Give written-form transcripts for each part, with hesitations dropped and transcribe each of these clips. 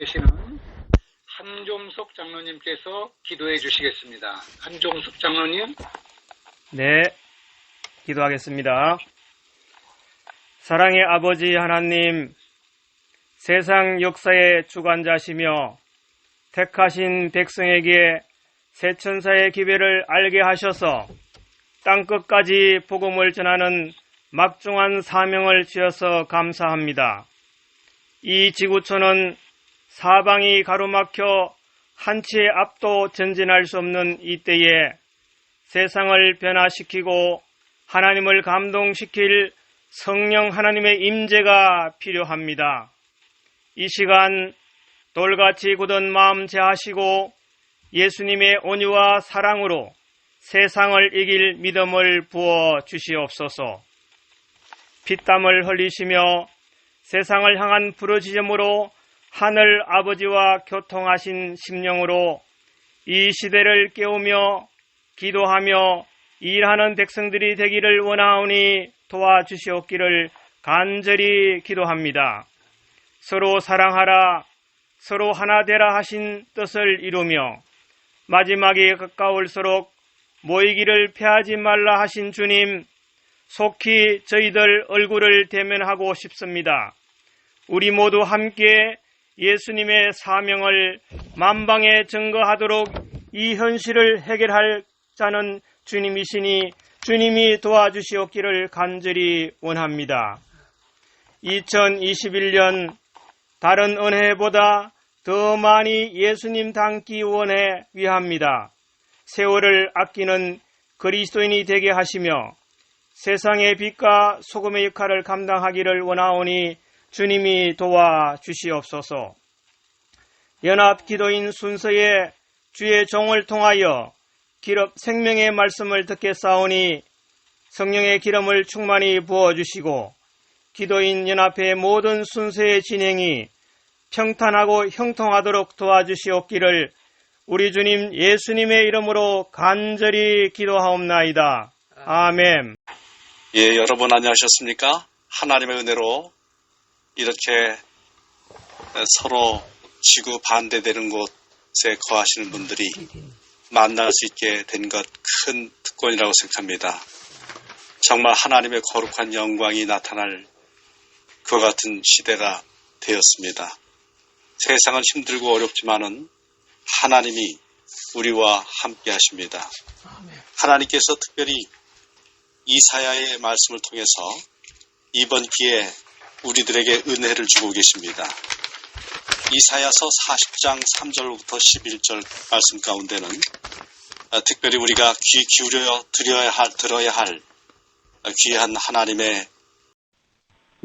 계시는 한종숙 장로님께서 기도해 주시겠습니다. 한종숙 장로님. 네, 기도하겠습니다. 사랑의 아버지 하나님, 세상 역사의 주관자시며 택하신 백성에게 새천사의 기별을 알게 하셔서 땅끝까지 복음을 전하는 막중한 사명을 지어서 감사합니다. 이 지구촌은 사방이 가로막혀 한치의 앞도 전진할 수 없는 이때에 세상을 변화시키고 하나님을 감동시킬 성령 하나님의 임재가 필요합니다. 이 시간 돌같이 굳은 마음 제하시고 예수님의 온유와 사랑으로 세상을 이길 믿음을 부어 주시옵소서. 피땀을 흘리시며 세상을 향한 부르짖음으로 하늘 아버지와 교통하신 심령으로 이 시대를 깨우며 기도하며 일하는 백성들이 되기를 원하오니 도와주시옵기를 간절히 기도합니다. 서로 사랑하라, 서로 하나 되라 하신 뜻을 이루며 마지막이 가까울수록 모이기를 피하지 말라 하신 주님, 속히 저희들 얼굴을 대면하고 싶습니다. 우리 모두 함께 예수님의 사명을 만방에 증거하도록 이 현실을 해결할 자는 주님이시니 주님이 도와주시옵기를 간절히 원합니다. 2021년 다른 은혜보다 더 많이 예수님 닮기 원해 위합니다. 세월을 아끼는 그리스도인이 되게 하시며 세상의 빛과 소금의 역할을 감당하기를 원하오니 주님이 도와주시옵소서. 연합기도인 순서에 주의 종을 통하여 기름 생명의 말씀을 듣겠사오니 성령의 기름을 충만히 부어주시고 기도인 연합회 모든 순서의 진행이 평탄하고 형통하도록 도와주시옵기를 우리 주님 예수님의 이름으로 간절히 기도하옵나이다. 아멘. 예, 여러분 안녕하셨습니까? 하나님의 은혜로 이렇게 서로 지구 반대되는 곳에 거하시는 분들이 만날 수 있게 된 것 큰 특권이라고 생각합니다. 정말 하나님의 거룩한 영광이 나타날 그와 같은 시대가 되었습니다. 세상은 힘들고 어렵지만은 하나님이 우리와 함께 하십니다. 하나님께서 특별히 이사야의 말씀을 통해서 이번 기회에 우리들에게 은혜를 주고 계십니다. 이사야서 40장 3절부터 11절 말씀 가운데는 특별히 우리가 귀 기울여 들어야 할 귀한 하나님의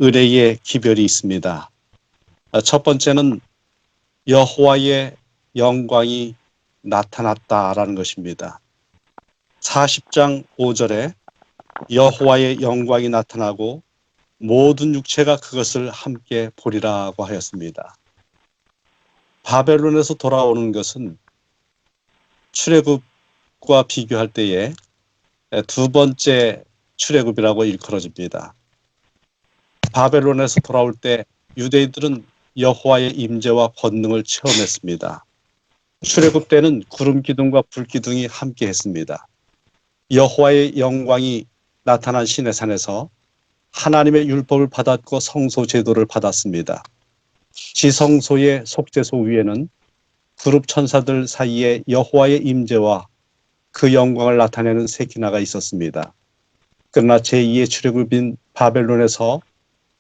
은혜의 기별이 있습니다. 첫 번째는 여호와의 영광이 나타났다라는 것입니다. 40장 5절에 여호와의 영광이 나타나고 모든 육체가 그것을 함께 보리라고 하였습니다. 바벨론에서 돌아오는 것은 출애굽과 비교할 때에 두 번째 출애굽이라고 일컬어집니다. 바벨론에서 돌아올 때 유대인들은 여호와의 임재와 권능을 체험했습니다. 출애굽 때는 구름 기둥과 불 기둥이 함께 했습니다. 여호와의 영광이 나타난 시내산에서 하나님의 율법을 받았고 성소 제도를 받았습니다. 지성소의 속죄소 위에는 그룹 천사들 사이에 여호와의 임재와 그 영광을 나타내는 세키나가 있었습니다. 그러나 제2의 출애굽인 바벨론에서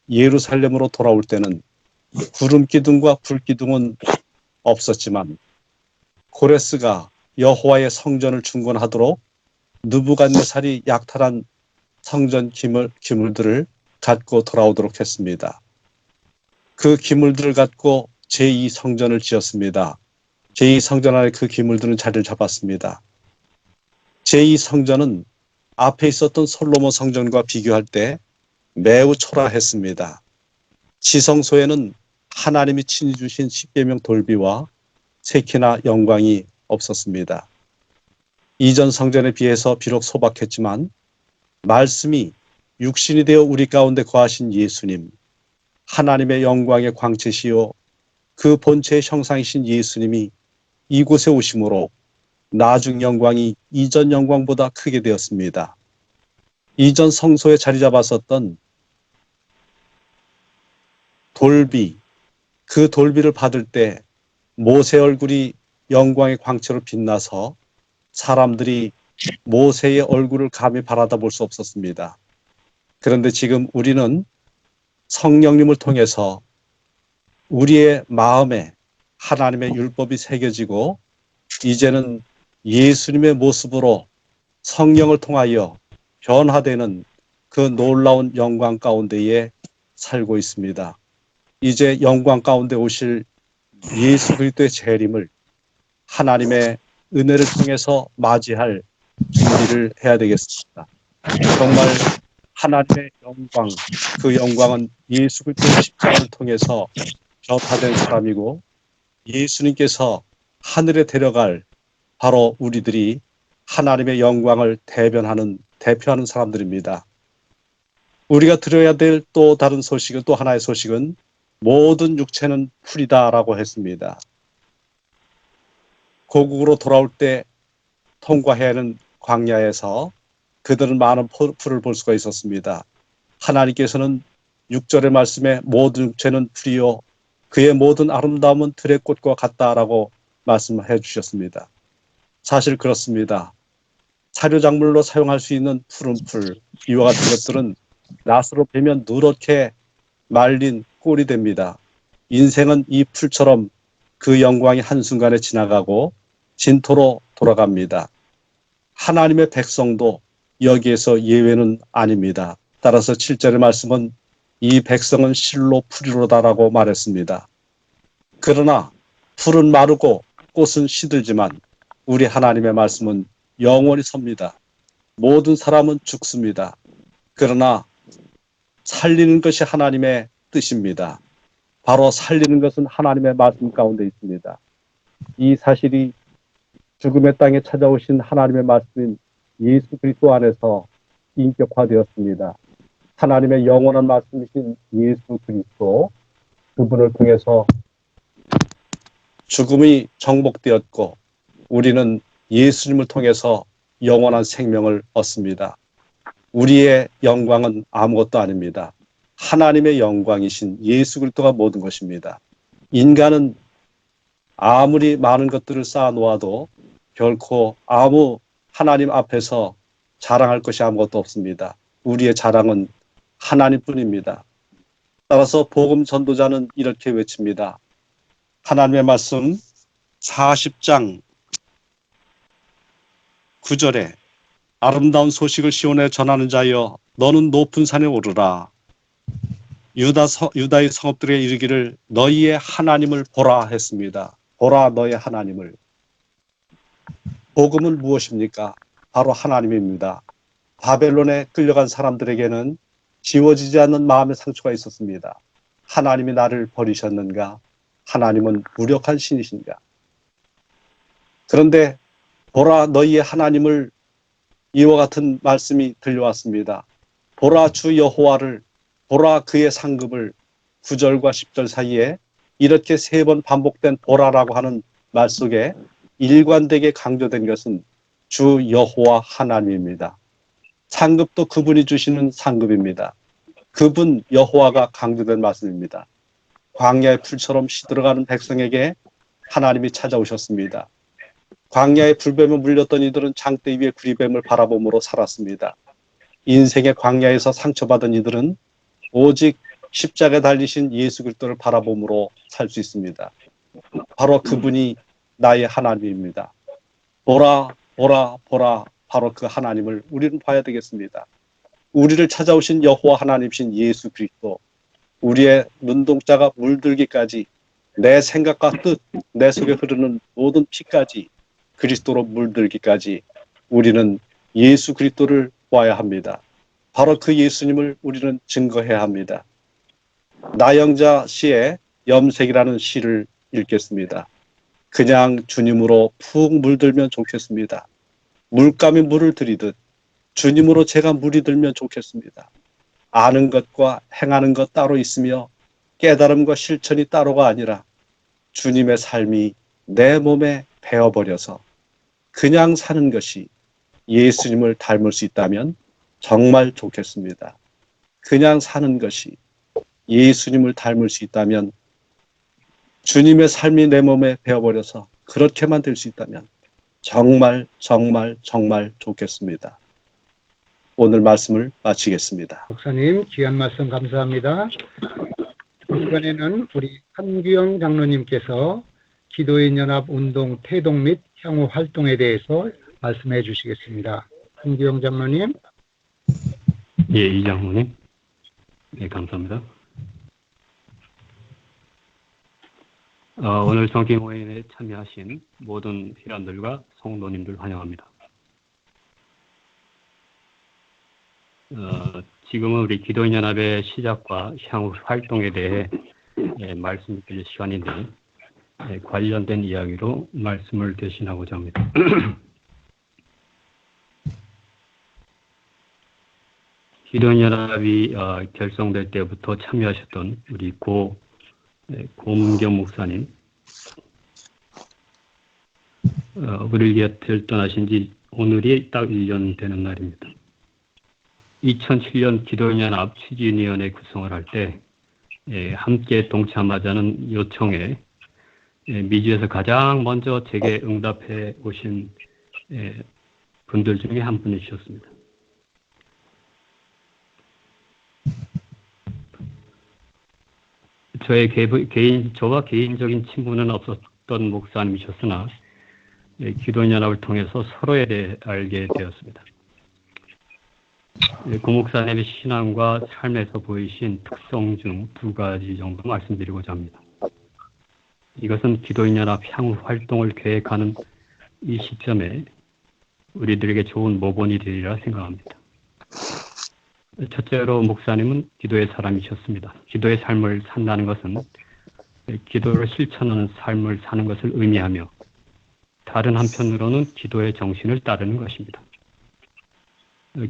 예루살렘으로 돌아올 때는 구름 기둥과 불 기둥은 없었지만 고레스가 여호와의 성전을 중건하도록 느부갓네살이 약탈한 성전 기물들을 갖고 돌아오도록 했습니다. 그 기물들을 갖고 제2성전을 지었습니다. 제2성전 안에 그 기물들은 자리를 잡았습니다. 제2성전은 앞에 있었던 솔로몬 성전과 비교할 때 매우 초라했습니다. 지성소에는 하나님이 친히 주신 십계명 돌비와 세키나 영광이 없었습니다. 이전 성전에 비해서 비록 소박했지만 말씀이 육신이 되어 우리 가운데 거하신 예수님, 하나님의 영광의 광채시요 그 본체의 형상이신 예수님이 이곳에 오심으로 나중 영광이 이전 영광보다 크게 되었습니다. 이전 성소에 자리 잡았었던 돌비, 그 돌비를 받을 때 모세 얼굴이 영광의 광채로 빛나서 사람들이 모세의 얼굴을 감히 바라다 볼 수 없었습니다. 그런데 지금 우리는 성령님을 통해서 우리의 마음에 하나님의 율법이 새겨지고 이제는 예수님의 모습으로 성령을 통하여 변화되는 그 놀라운 영광 가운데에 살고 있습니다. 이제 영광 가운데 오실 예수 그리스도의 재림을 하나님의 은혜를 통해서 맞이할 준비를 해야 되겠습니다. 정말 하나님의 영광, 그 영광은 예수 그리스도의 십자가를 통해서 변화된 사람이고 예수님께서 하늘에 데려갈 바로 우리들이 하나님의 영광을 대표하는 사람들입니다. 우리가 들어야 될 또 다른 소식은 또 하나의 소식은 모든 육체는 풀이다라고 했습니다. 고국으로 돌아올 때 통과해야 하는 광야에서 그들은 많은 풀을 볼 수가 있었습니다. 하나님께서는 6절의 말씀에 모든 육체는 풀이요 그의 모든 아름다움은 들의 꽃과 같다라고 말씀해 주셨습니다. 사실 그렇습니다. 사료작물로 사용할 수 있는 푸른 풀, 이와 같은 것들은 낫으로 베면 누렇게 말린 꼴이 됩니다. 인생은 이 풀처럼 그 영광이 한순간에 지나가고 진토로 돌아갑니다. 하나님의 백성도 여기에서 예외는 아닙니다. 따라서 7절의 말씀은 이 백성은 실로 풀이로다라고 말했습니다. 그러나 풀은 마르고 꽃은 시들지만 우리 하나님의 말씀은 영원히 섭니다. 모든 사람은 죽습니다. 그러나 살리는 것이 하나님의 뜻입니다. 바로 살리는 것은 하나님의 말씀 가운데 있습니다. 이 사실이 죽음의 땅에 찾아오신 하나님의 말씀인 예수 그리스도 안에서 인격화되었습니다. 하나님의 영원한 말씀이신 예수 그리스도 그분을 통해서 죽음이 정복되었고 우리는 예수님을 통해서 영원한 생명을 얻습니다. 우리의 영광은 아무것도 아닙니다. 하나님의 영광이신 예수 그리스도가 모든 것입니다. 인간은 아무리 많은 것들을 쌓아놓아도 결코 아무 하나님 앞에서 자랑할 것이 아무것도 없습니다. 우리의 자랑은 하나님뿐입니다. 따라서 복음 전도자는 이렇게 외칩니다. 하나님의 말씀 40장 9절에 아름다운 소식을 시온에 전하는 자여 너는 높은 산에 오르라. 유다의 성읍들에 이르기를 너희의 하나님을 보라 했습니다. 보라 너의 하나님을. 복음은 무엇입니까? 바로 하나님입니다. 바벨론에 끌려간 사람들에게는 지워지지 않는 마음의 상처가 있었습니다. 하나님이 나를 버리셨는가? 하나님은 무력한 신이신가? 그런데 보라 너희의 하나님을 이와 같은 말씀이 들려왔습니다. 보라 주 여호와를 보라 그의 상급을 9절과 10절 사이에 이렇게 3번 반복된 보라라고 하는 말 속에 일관되게 강조된 것은 주 여호와 하나님입니다. 상급도 그분이 주시는 상급입니다. 그분 여호와가 강조된 말씀입니다. 광야의 풀처럼 시들어가는 백성에게 하나님이 찾아오셨습니다. 광야의 불뱀에 물렸던 이들은 장대 위의 구리뱀을 바라봄으로 살았습니다. 인생의 광야에서 상처받은 이들은 오직 십자가에 달리신 예수 그리스도를 바라봄으로 살 수 있습니다. 바로 그분이 나의 하나님입니다. 보라 보라 보라 바로 그 하나님을 우리는 봐야 되겠습니다. 우리를 찾아오신 여호와 하나님이신 예수 그리스도, 우리의 눈동자가 물들기까지 내 생각과 뜻, 내 속에 흐르는 모든 피까지 그리스도로 물들기까지 우리는 예수 그리스도를 보아야 합니다. 바로 그 예수님을 우리는 증거해야 합니다. 나영자 시의 염색이라는 시를 읽겠습니다. 그냥 주님으로 푹 물들면 좋겠습니다. 물감이 물을 들이듯 주님으로 제가 물이 들면 좋겠습니다. 아는 것과 행하는 것 따로 있으며 깨달음과 실천이 따로가 아니라 주님의 삶이 내 몸에 배어버려서 그냥 사는 것이 예수님을 닮을 수 있다면 정말 좋겠습니다. 그냥 사는 것이 예수님을 닮을 수 있다면, 주님의 삶이 내 몸에 배어버려서 그렇게만 될 수 있다면 정말 정말 정말 좋겠습니다. 오늘 말씀을 마치겠습니다. 목사님 귀한 말씀 감사합니다. 이 시간에는 우리 한규영 장로님께서 기도인 연합 운동 태동 및 향후 활동에 대해서 말씀해 주시겠습니다. 한규영 장로님. 예, 이 장로님. 네, 감사합니다. 오늘 정기 모임에 참여하신 모든 회원들과 성도님들 환영합니다. 지금은 우리 기도인 연합의 시작과 향후 활동에 대해 말씀을 드릴 시간인데, 관련된 이야기로 말씀을 대신하고자 합니다. 기도인 연합이 결성될 때부터 참여하셨던 우리 고문경 목사님, 우리를 곁을 떠나신 지 오늘이 딱 1년 되는 날입니다. 2007년 기도인 연합 추진위원회 구성을 할 때 함께 동참하자는 요청에 미주에서 가장 먼저 제게 응답해 오신 분들 중에 한 분이셨습니다. 저와 개인적인 친분은 없었던 목사님이셨으나 기도인 연합을 통해서 서로에 대해 알게 되었습니다. 고 목사님의 신앙과 삶에서 보이신 특성 중 2가지 정도 말씀드리고자 합니다. 이것은 기도인 연합 향후 활동을 계획하는 이 시점에 우리들에게 좋은 모본이 되리라 생각합니다. 첫째로 목사님은 기도의 사람이셨습니다. 기도의 삶을 산다는 것은 기도를 실천하는 삶을 사는 것을 의미하며, 다른 한편으로는 기도의 정신을 따르는 것입니다.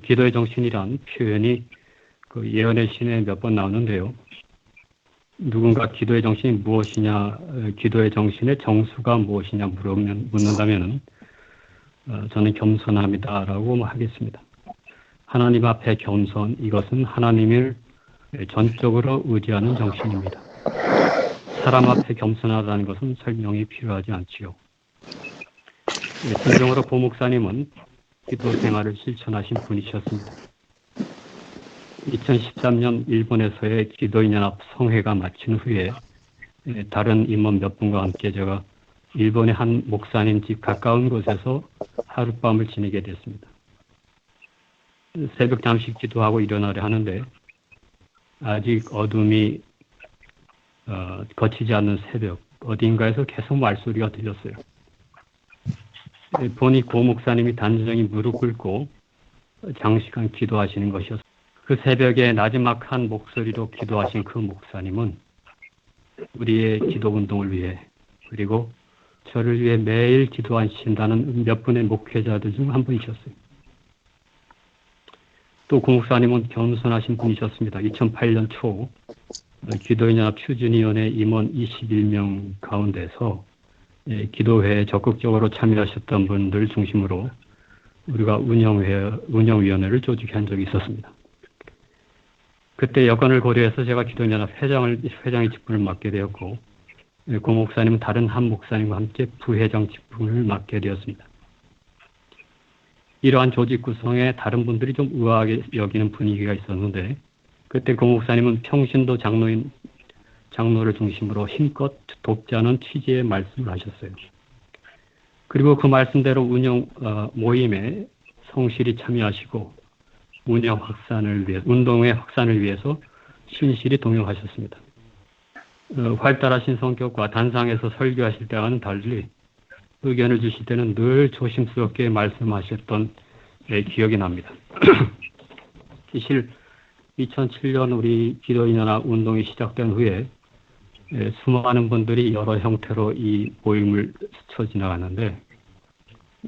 기도의 정신이란 표현이 예언의 신에 몇 번 나오는데요. 누군가 기도의 정신이 무엇이냐, 기도의 정신의 정수가 무엇이냐 묻는다면 저는 겸손합니다라고 하겠습니다. 하나님 앞에 겸손, 이것은 하나님을 전적으로 의지하는 정신입니다. 사람 앞에 겸손하다는 것은 설명이 필요하지 않지요. 진정으로 고 목사님은 기도 생활을 실천하신 분이셨습니다. 2013년 일본에서의 기도인 연합 성회가 마친 후에 다른 임원 몇 분과 함께 제가 일본의 한 목사님 집 가까운 곳에서 하룻밤을 지내게 됐습니다. 새벽 잠시 기도하고 일어나려 하는데 아직 어둠이 거치지 않는 새벽, 어딘가에서 계속 말소리가 들렸어요. 보니 고 목사님이 단정히 무릎 꿇고 장시간 기도하시는 것이었어요. 그 새벽에 나지막한 목소리로 기도하신 그 목사님은 우리의 기도 운동을 위해, 그리고 저를 위해 매일 기도하신다는 몇 분의 목회자들 중 한 분이셨어요. 또 고 목사님은 겸손하신 분이셨습니다. 2008년 초 기도인 연합 추진위원회 임원 21명 가운데서 기도회에 적극적으로 참여하셨던 분들 중심으로 우리가 운영위원회를 조직한 적이 있었습니다. 그때 여건을 고려해서 제가 기도인 연합 회장의 직분을 맡게 되었고, 고 목사님은 다른 한 목사님과 함께 부회장 직분을 맡게 되었습니다. 이러한 조직 구성에 다른 분들이 좀 의아하게 여기는 분위기가 있었는데, 그때 고 목사님은 평신도 장로를 중심으로 힘껏 돕자는 취지의 말씀을 하셨어요. 그리고 그 말씀대로 모임에 성실히 참여하시고 운동의 확산을 위해서 신실히 동역하셨습니다. 활달하신 성격과 단상에서 설교하실 때와는 달리 의견을 주실 때는 늘 조심스럽게 말씀하셨던 기억이 납니다. 사실 2007년 우리 기도인 연합 운동이 시작된 후에 수많은 분들이 여러 형태로 이 모임을 스쳐 지나갔는데,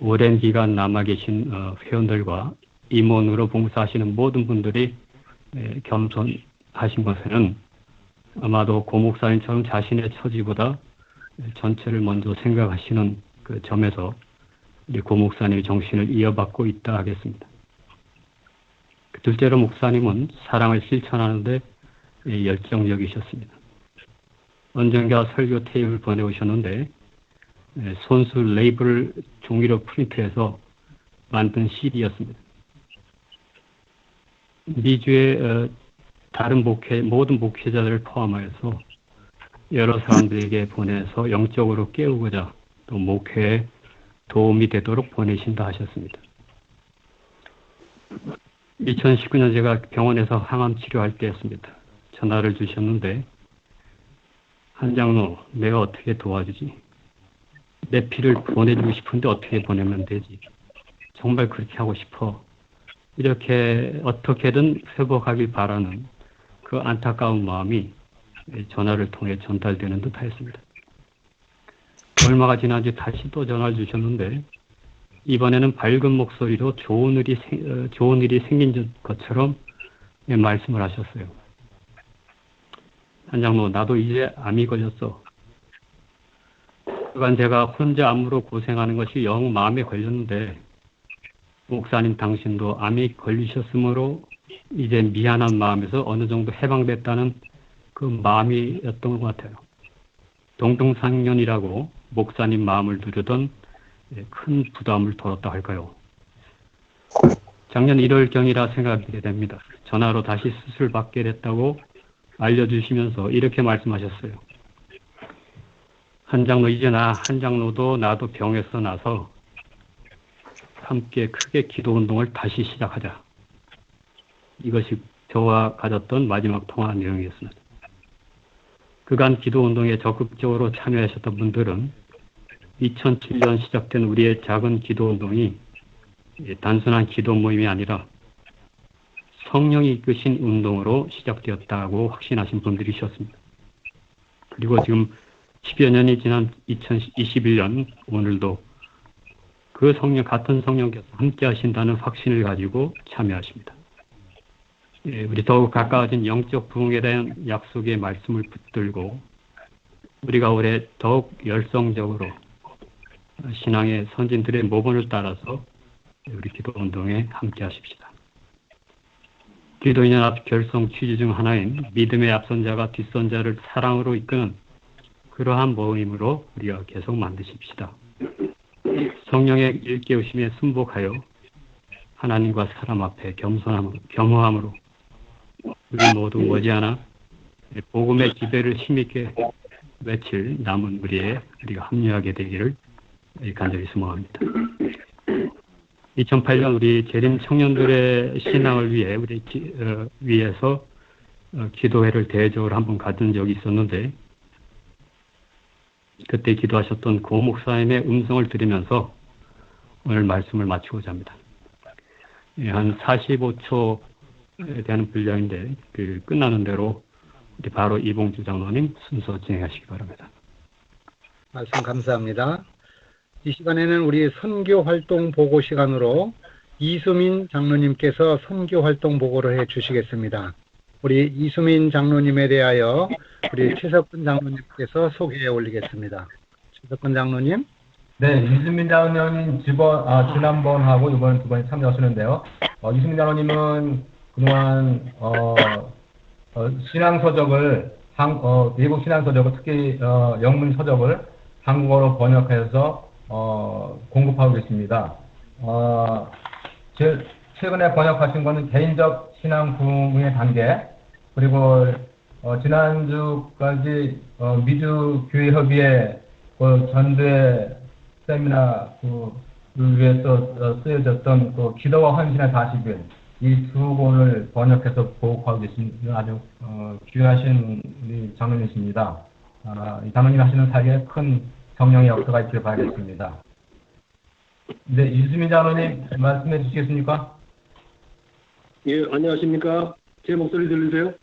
오랜 기간 남아 계신 회원들과 임원으로 봉사하시는 모든 분들이 겸손하신 것에는 아마도 고 목사님처럼 자신의 처지보다 전체를 먼저 생각하시는 그 점에서 우리 고 목사님의 정신을 이어받고 있다 하겠습니다. 둘째로 목사님은 사랑을 실천하는데 열정적이셨습니다. 언젠가 설교 테이프를 보내오셨는데 손수 레이블을 종이로 프린트해서 만든 CD였습니다. 미주의 다른 모든 목회자들을 포함하여서 여러 사람들에게 보내서 영적으로 깨우고자 또 목회에 도움이 되도록 보내신다 하셨습니다. 2019년 제가 병원에서 항암 치료할 때였습니다. 전화를 주셨는데, 한 장로, 내가 어떻게 도와주지? 내 피를 보내주고 싶은데 어떻게 보내면 되지? 정말 그렇게 하고 싶어. 이렇게 어떻게든 회복하길 바라는 그 안타까운 마음이 전화를 통해 전달되는 듯 하였습니다. 얼마가 지난주 다시 또 전화를 주셨는데, 이번에는 밝은 목소리로 좋은 일이 생긴 것처럼 말씀을 하셨어요. 한 장로, 나도 이제 암이 걸렸어. 그간 제가 혼자 암으로 고생하는 것이 영 마음에 걸렸는데, 목사님 당신도 암이 걸리셨으므로 이제 미안한 마음에서 어느 정도 해방됐다는 그 마음이었던 것 같아요. 동등상련이라고 목사님 마음을 누르던 큰 부담을 덜었다 할까요? 작년 1월경이라 생각하게 됩니다. 전화로 다시 수술 받게 됐다고 알려주시면서 이렇게 말씀하셨어요. 한 장로, 이제 한 장로도 나도 병에서 나서 함께 크게 기도 운동을 다시 시작하자. 이것이 저와 가졌던 마지막 통화 내용이었습니다. 그간 기도 운동에 적극적으로 참여하셨던 분들은 2007년 시작된 우리의 작은 기도 운동이 단순한 기도 모임이 아니라 성령이 이끄신 운동으로 시작되었다고 확신하신 분들이셨습니다. 그리고 지금 10여 년이 지난 2021년 오늘도 그 같은 성령께서 함께 하신다는 확신을 가지고 참여하십니다. 우리 더욱 가까워진 영적 부흥에 대한 약속의 말씀을 붙들고 우리가 올해 더욱 열성적으로 신앙의 선진들의 모범을 따라서 우리 기도 운동에 함께 하십시다. 기도인연합 결성 취지 중 하나인 믿음의 앞선자가 뒷선자를 사랑으로 이끄는 그러한 모임으로 우리가 계속 만드십시다. 성령의 일깨우심에 순복하여 하나님과 사람 앞에 겸허함으로 우리 모두 머지않아 복음의 기배를 힘있게 외칠 남은 우리가 합류하게 되기를 간절히 소망합니다. 2008년 우리 재림 청년들의 신앙을 위해 위해서 기도회를 대회적으로 한번 가진 적이 있었는데 그때 기도하셨던 고 목사님의 음성을 들으면서 오늘 말씀을 마치고자 합니다. 한 45초에 대한 분량인데 끝나는 대로 바로 이봉주 장로님 순서 진행하시기 바랍니다. 말씀 감사합니다. 이 시간에는 우리 선교 활동 보고 시간으로 이수민 장로님께서 선교 활동 보고를 해 주시겠습니다. 우리 이수민 장로님에 대하여 우리 최석근 장로님께서 소개해 올리겠습니다. 최석근 장로님. 네, 이수민 장로님 지난번하고 이번 두 번에 참여하시는데요. 이수민 장로님은 그동안 신앙서적을 미국 신앙서적을 특히 영문 서적을 한국어로 번역해서 공급하고 계십니다. 최근에 번역하신 거는 개인적 신앙 부흥의 단계, 그리고 지난주까지 미주 교회협의회 전도회 세미나를 위해서 쓰여졌던 기도와 헌신의 40일, 이 두 권을 번역해서 보급하고 계신 아주 귀하신 우리 장로님이십니다. 이 장로님 하시는 사이에 큰 성령의 역사가 있길 바라겠습니다. 네, 이수민 장로님 말씀해 주시겠습니까? 예, 안녕하십니까? 제 목소리 들리세요?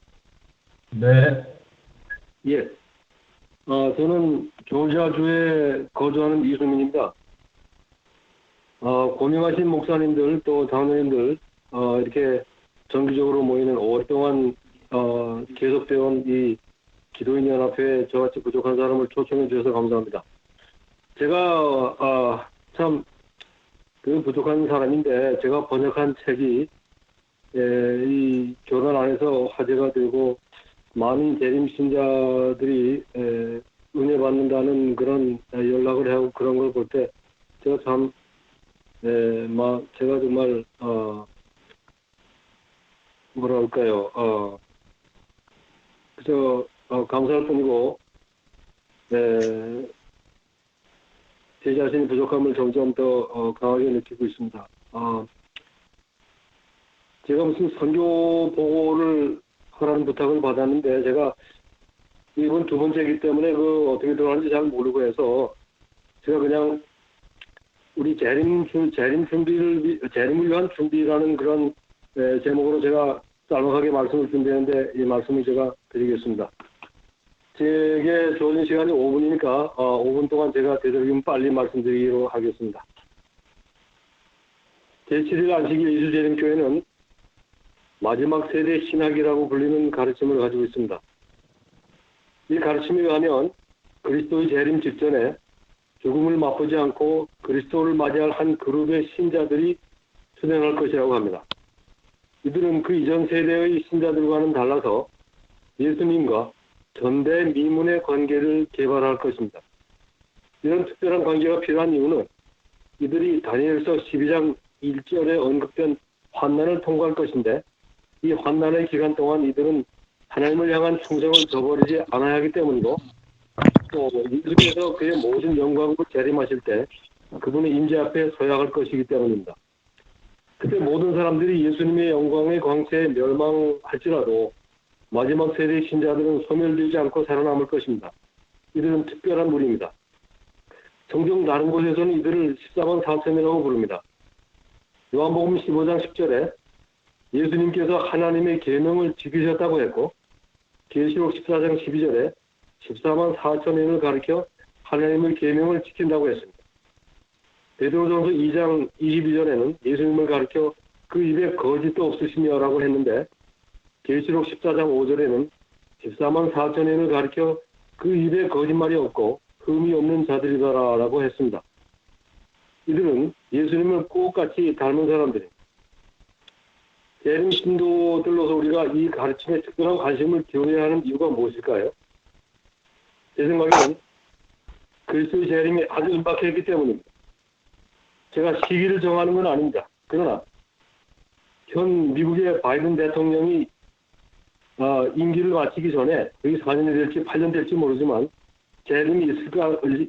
네. 예. 저는 조지아주에 거주하는 이수민입니다. 고명하신 목사님들 또 장로님들 이렇게 정기적으로 모이는 오랫동안 계속되어 온 이 기도인 연합회에 저같이 부족한 사람을 초청해 주셔서 감사합니다. 제가 참 그 부족한 사람인데 제가 번역한 책이 이 교단 안에서 화제가 되고 많은 재림 신자들이 은혜 받는다는 그런 연락을 하고 그런 걸 볼 때 제가 참 제가 정말 뭐랄까요 그저 감사할 뿐이고 제 자신의 부족함을 점점 더 강하게 느끼고 있습니다. 제가 무슨 선교 보고를 하라는 부탁을 받았는데 제가 이번 두 번째이기 때문에 어떻게 들어가는지 잘 모르고 해서 제가 그냥 우리 재림을 위한 준비라는 그런 제목으로 제가 짤막하게 말씀을 준비했는데 이 말씀을 제가 드리겠습니다. 제게 주어진 시간이 5분이니까 5분 동안 제가 되도록이면 빨리 말씀드리도록 하겠습니다. 제7일 안식일 이수재림교회는 마지막 세대 신학이라고 불리는 가르침을 가지고 있습니다. 이 가르침에 의하면 그리스도의 재림 직전에 죽음을 맛보지 않고 그리스도를 맞이할 한 그룹의 신자들이 수행할 것이라고 합니다. 이들은 그 이전 세대의 신자들과는 달라서 예수님과 전대 미문의 관계를 개발할 것입니다. 이런 특별한 관계가 필요한 이유는 이들이 다니엘서 12장 1절에 언급된 환난을 통과할 것인데 이 환난의 기간 동안 이들은 하나님을 향한 충성을 저버리지 않아야 하기 때문이고 또 예수께서 그의 모든 영광으로 재림하실 때 그분의 임재 앞에 서야 할 것이기 때문입니다. 그때 모든 사람들이 예수님의 영광의 광채에 멸망할지라도 마지막 세대의 신자들은 소멸되지 않고 살아남을 것입니다. 이들은 특별한 무리입니다. 성경 다른 곳에서는 이들을 14만 4천이라고 부릅니다. 요한복음 15장 10절에 예수님께서 하나님의 계명을 지키셨다고 했고 계시록 14장 12절에 14만 4천인을 가리켜 하나님의 계명을 지킨다고 했습니다. 베드로전서 2장 22절에는 예수님을 가리켜 그 입에 거짓도 없으시며라고 했는데 계시록 14장 5절에는 14만 4천인을 가리켜 그 입에 거짓말이 없고 흠이 없는 자들이다라고 했습니다. 이들은 예수님을 꼭같이 닮은 사람들입니다. 재림 신도들로서 우리가 이 가르침에 특별한 관심을 기울여야 하는 이유가 무엇일까요? 제 생각에는 그리스도의 재림이 아주 임박했기 때문입니다. 제가 시기를 정하는 건 아닙니다. 그러나 현 미국의 바이든 대통령이 임기를 마치기 전에 여기 4년이 될지 8년 될지 모르지만 재림이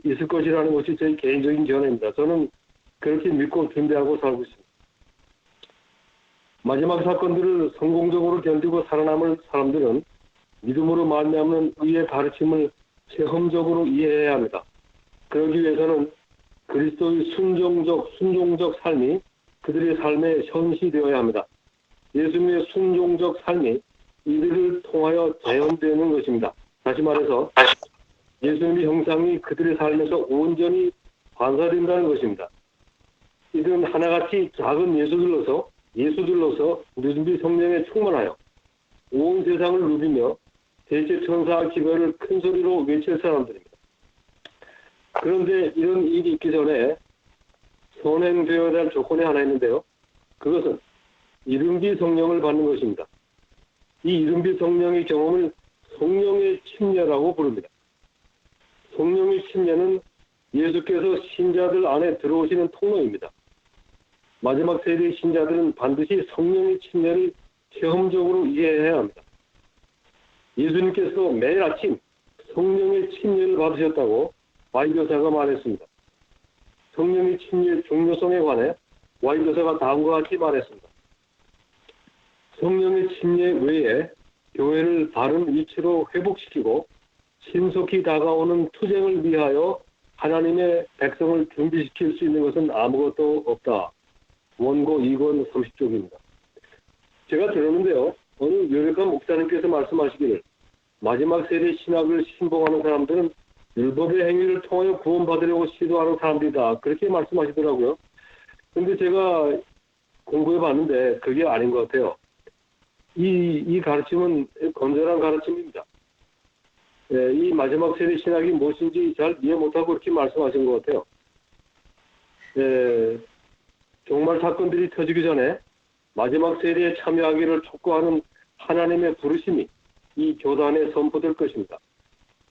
있을 것이라는 것이 저희 개인적인 견해입니다. 저는 그렇게 믿고 준비하고 살고 있습니다. 마지막 사건들을 성공적으로 견디고 살아남을 사람들은 믿음으로 말미암는 의의 가르침을 체험적으로 이해해야 합니다. 그러기 위해서는 그리스도의 순종적 삶이 그들의 삶에 현시되어야 합니다. 예수님의 순종적 삶이 이들을 통하여 재현되는 것입니다. 다시 말해서 예수님의 형상이 그들의 삶에서 온전히 반사된다는 것입니다. 이들은 하나같이 작은 예수들로서 누준비 성령에 충만하여 온 세상을 누비며 대체 천사와 기별을 큰 소리로 외칠 사람들입니다. 그런데 이런 일이 있기 전에 선행되어야 할 조건이 하나 있는데요. 그것은 이른비 성령을 받는 것입니다. 이 이른비 성령의 경험을 성령의 침례라고 부릅니다. 성령의 침례는 예수께서 신자들 안에 들어오시는 통로입니다. 마지막 세대의 신자들은 반드시 성령의 침례를 체험적으로 이해해야 합니다. 예수님께서 매일 아침 성령의 침례를 받으셨다고 와이교사가 말했습니다. 성령의 침례의 중요성에 관해 와이교사가 다음과 같이 말했습니다. 성령의 침례 외에 교회를 바른 위치로 회복시키고 신속히 다가오는 투쟁을 위하여 하나님의 백성을 준비시킬 수 있는 것은 아무것도 없다. 원고 2권 30쪽입니다. 제가 들었는데요. 어느 유력한 목사님께서 말씀하시기를 마지막 세대 신학을 신봉하는 사람들은 율법의 행위를 통하여 구원받으려고 시도하는 사람들이다. 그렇게 말씀하시더라고요. 그런데 제가 공부해 봤는데 그게 아닌 것 같아요. 이 가르침은 건전한 가르침입니다. 이 마지막 세대 신학이 무엇인지 잘 이해 못하고 이렇게 말씀하신 것 같아요. 종말 사건들이 터지기 전에 마지막 세대에 참여하기를 촉구하는 하나님의 부르심이 이 교단에 선포될 것입니다.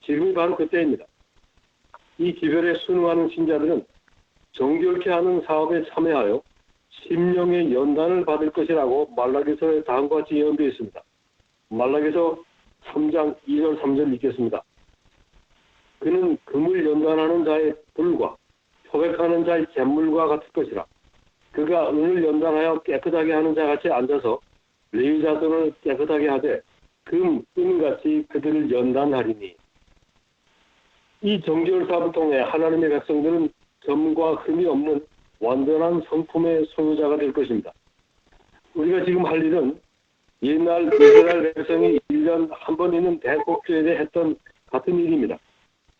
지금이 바로 그때입니다. 이 기별에 순응하는 신자들은 정결케 하는 사업에 참여하여 심령의 연단을 받을 것이라고 말라기서에 다음과 같이 예언되어 있습니다. 말라기서 3장 2절 3절 읽겠습니다. 그는 금을 연단하는 자의 불과 표백하는 자의 잿물과 같을 것이라. 그가 은을 연단하여 깨끗하게 하는 자같이 앉아서 레위자손을 깨끗하게 하되 은같이 그들을 연단하리니. 이 정결 사업을 통해 하나님의 백성들은 점과 흠이 없는 완전한 성품의 소유자가 될 것입니다. 우리가 지금 할 일은 옛날 이스라엘 백성이 1년 한 번 있는 대속죄에 했던 같은 일입니다.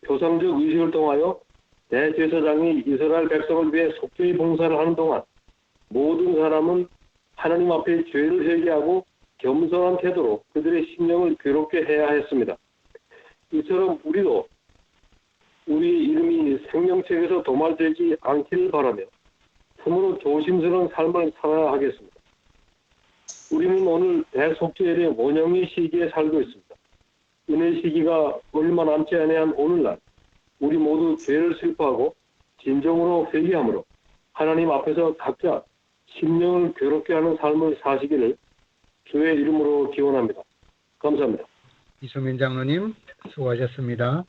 표상적 의식을 통하여 대제사장이 이스라엘 백성을 위해 속죄의 봉사를 하는 동안 모든 사람은 하나님 앞에 죄를 회개하고 겸손한 태도로 그들의 심령을 괴롭게 해야 했습니다. 이처럼 우리도 우리 이름이 생명책에서 도말되지 않기를 바라며 참으로 조심스러운 삶을 살아야 하겠습니다. 우리는 오늘 대속죄의 원형의 시기에 살고 있습니다. 은혜 시기가 얼마 남지 아니한 오늘날 우리 모두 죄를 슬퍼하고 진정으로 회개함으로 하나님 앞에서 각자 심령을 괴롭게 하는 삶을 사시기를 주의 이름으로 기원합니다. 감사합니다. 이수민 장로님 수고하셨습니다.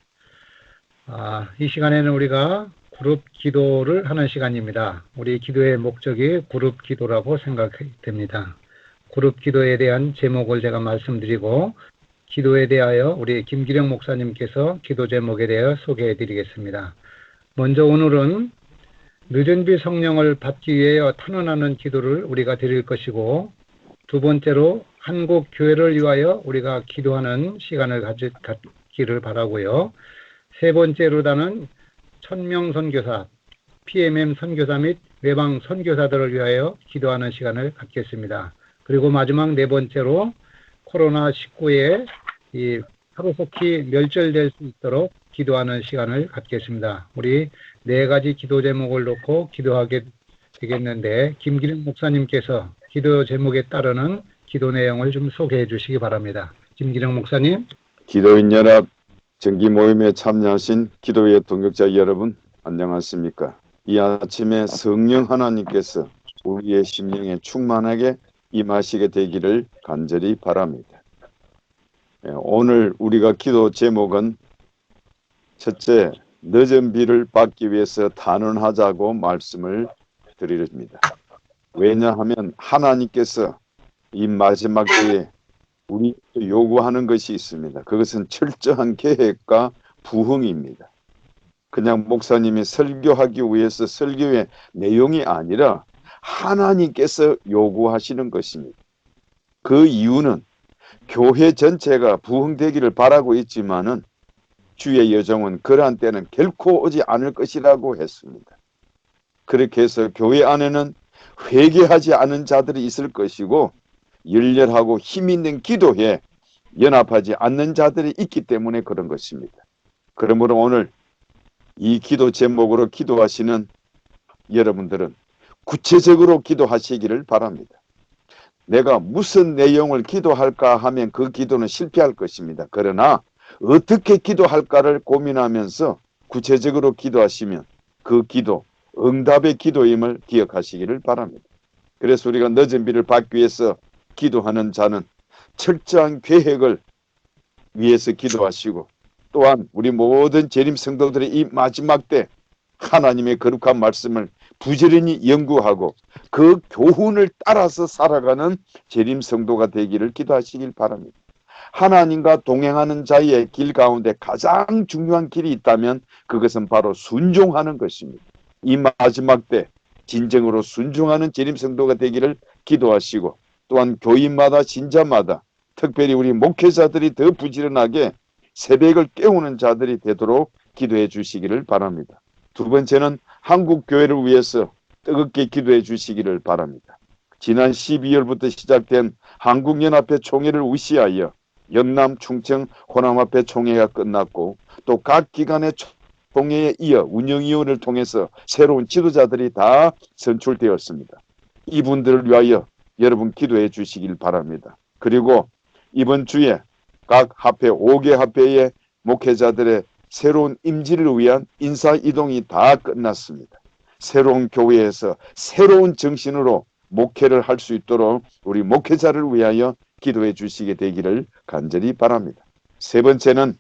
이 시간에는 우리가 그룹 기도를 하는 시간입니다. 우리 기도의 목적이 그룹 기도라고 생각됩니다. 그룹 기도에 대한 제목을 제가 말씀드리고 기도에 대하여 우리 김기령 목사님께서 기도 제목에 대하여 소개해 드리겠습니다. 먼저 오늘은 늦은 비 성령을 받기 위하여 탄원하는 기도를 우리가 드릴 것이고, 두 번째로 한국 교회를 위하여 우리가 기도하는 시간을 갖기를 바라고요. 세 번째로다는 천명 선교사, PMM 선교사 및 외방 선교사들을 위하여 기도하는 시간을 갖겠습니다. 그리고 마지막 네 번째로 코로나19에 하루속히 멸절될 수 있도록 기도하는 시간을 갖겠습니다. 우리 네 가지 기도 제목을 놓고 기도하게 되겠는데, 김기령 목사님께서 기도 제목에 따르는 기도 내용을 좀 소개해 주시기 바랍니다. 김기령 목사님. 기도인 연합 정기 모임에 참여하신 기도의 동역자 여러분, 안녕하십니까? 이 아침에 성령 하나님께서 우리의 심령에 충만하게 임하시게 되기를 간절히 바랍니다. 오늘 우리가 기도 제목은 첫째, 늦은 비를 받기 위해서 탄원하자고 말씀을 드립니다. 왜냐하면 하나님께서 이 마지막 때에 우리 요구하는 것이 있습니다. 그것은 철저한 계획과 부흥입니다. 그냥 목사님이 설교하기 위해서 설교의 내용이 아니라 하나님께서 요구하시는 것입니다. 그 이유는 교회 전체가 부흥되기를 바라고 있지만은 주의 여정은 그러한 때는 결코 오지 않을 것이라고 했습니다. 그렇게 해서 교회 안에는 회개하지 않은 자들이 있을 것이고, 열렬하고 힘있는 기도에 연합하지 않는 자들이 있기 때문에 그런 것입니다. 그러므로 오늘 이 기도 제목으로 기도하시는 여러분들은 구체적으로 기도하시기를 바랍니다. 내가 무슨 내용을 기도할까 하면 그 기도는 실패할 것입니다. 그러나 어떻게 기도할까를 고민하면서 구체적으로 기도하시면 그 기도, 응답의 기도임을 기억하시기를 바랍니다. 그래서 우리가 늦은 비를 받기 위해서 기도하는 자는 철저한 계획을 위해서 기도하시고, 또한 우리 모든 재림 성도들의 이 마지막 때 하나님의 거룩한 말씀을 부지런히 연구하고 그 교훈을 따라서 살아가는 재림 성도가 되기를 기도하시길 바랍니다. 하나님과 동행하는 자의 길 가운데 가장 중요한 길이 있다면 그것은 바로 순종하는 것입니다. 이 마지막 때 진정으로 순종하는 재림 성도가 되기를 기도하시고, 또한 교인마다 신자마다 특별히 우리 목회자들이 더 부지런하게 새벽을 깨우는 자들이 되도록 기도해 주시기를 바랍니다. 두 번째는 한국 교회를 위해서 뜨겁게 기도해 주시기를 바랍니다. 지난 12월부터 시작된 한국연합회 총회를 위시하여 영남, 충청, 호남합회 총회가 끝났고 또 각 기관의 총회에 이어 운영위원회를 통해서 새로운 지도자들이 다 선출되었습니다. 이분들을 위하여 여러분 기도해 주시길 바랍니다. 그리고 이번 주에 각 합회 5개 합회의 목회자들의 새로운 임지를 위한 인사 이동이 다 끝났습니다. 새로운 교회에서 새로운 정신으로 목회를 할 수 있도록 우리 목회자를 위하여 기도해 주시게 되기를 간절히 바랍니다. 세 번째는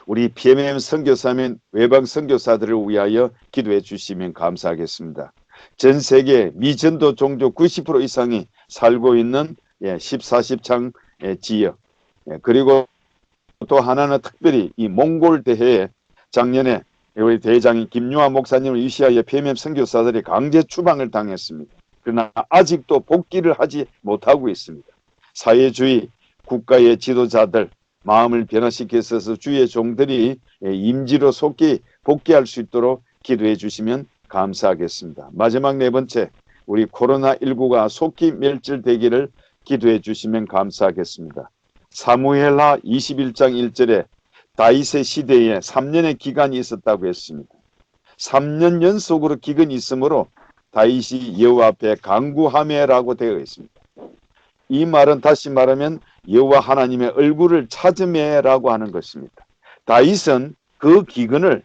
우리 PMM 선교사 및 외방 선교사들을 위하여 기도해 주시면 감사하겠습니다. 전 세계 미전도 종족 90% 이상이 살고 있는 14십창 지역, 그리고 또 하나는 특별히 이 몽골 대회에 작년에 우리 대장인 김유아 목사님을 위시하여 PMM 선교사들이 강제 추방을 당했습니다. 그러나 아직도 복귀를 하지 못하고 있습니다. 사회주의 국가의 지도자들 마음을 변화시켜서 주의 종들이 임지로 속히 복귀할 수 있도록 기도해 주시면 감사하겠습니다. 마지막 네 번째, 우리 코로나19가 속히 멸절되기를 기도해 주시면 감사하겠습니다. 사무엘하 21장 1절에 다윗의 시대에 3년의 기간이 있었다고 했습니다. 3년 연속으로 기근이 있으므로 다윗이 여호와 앞에 간구하매라고 되어 있습니다. 이 말은 다시 말하면 여호와 하나님의 얼굴을 찾으매라고 하는 것입니다. 다윗은 그 기근을,